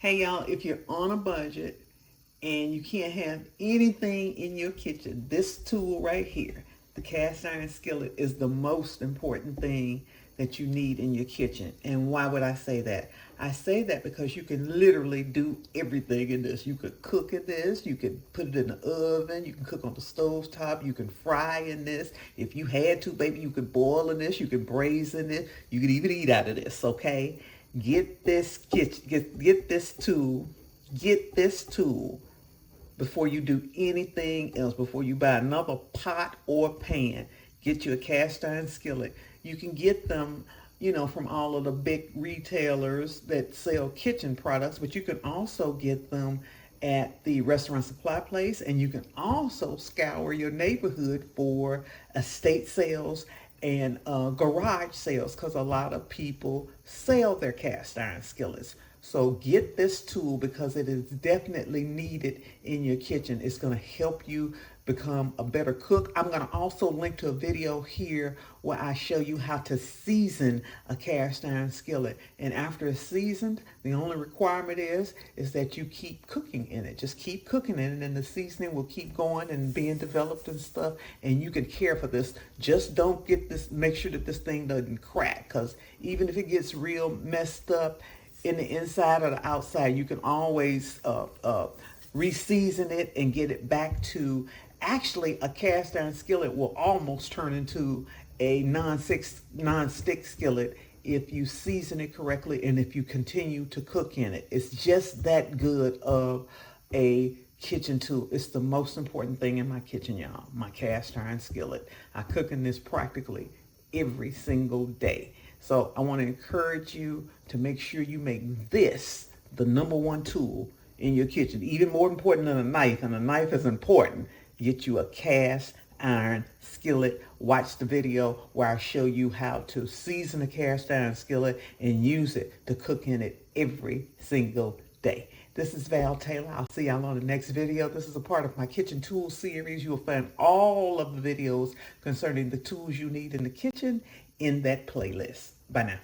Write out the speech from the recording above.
Hey y'all, if you're on a budget and you can't have anything in your kitchen, this tool right here, the cast iron skillet, is the most important thing that you need in your kitchen. And why would I say that? I say that because you can literally do everything in this. You could cook in this, you could put it in the oven, you can cook on the stove top, you can fry in this. If you had to, baby, you could boil in this, you could braise in this, you could even eat out of this, okay? Get this tool, get this tool before you do anything else, before you buy another pot or pan. Get you a cast iron skillet. You can get them, from all of the big retailers that sell kitchen products, but you can also get them at the restaurant supply place, and you can also scour your neighborhood for estate sales and garage sales, because a lot of people sell their cast iron skillets. So get this tool because it is definitely needed in your kitchen. It's going to help you become a better cook. I'm going to also link to a video here where I show you how to season a cast iron skillet. And after it's seasoned, the only requirement is that you keep cooking in it. Just keep cooking in it, and the seasoning will keep going and being developed and stuff. And you can care for this. Just don't get this, make sure that this thing doesn't crack, because even if it gets real messed up in the inside or the outside, you can always re-season it and get it back to. Actually, a cast iron skillet will almost turn into a non-stick skillet if you season it correctly and if you continue to cook in it. It's just that good of a kitchen tool. It's the most important thing in my kitchen, y'all. My cast iron skillet. I cook in this practically every single day. So I want to encourage you to make sure you make this the number one tool in your kitchen. Even more important than a knife, and a knife is important. Get you a cast iron skillet. Watch the video where I show you how to season a cast iron skillet and use it to cook in it every single day. This is Val Taylor. I'll see y'all on the next video. This is a part of my kitchen tool series. You'll find all of the videos concerning the tools you need in the kitchen in that playlist. Bye now.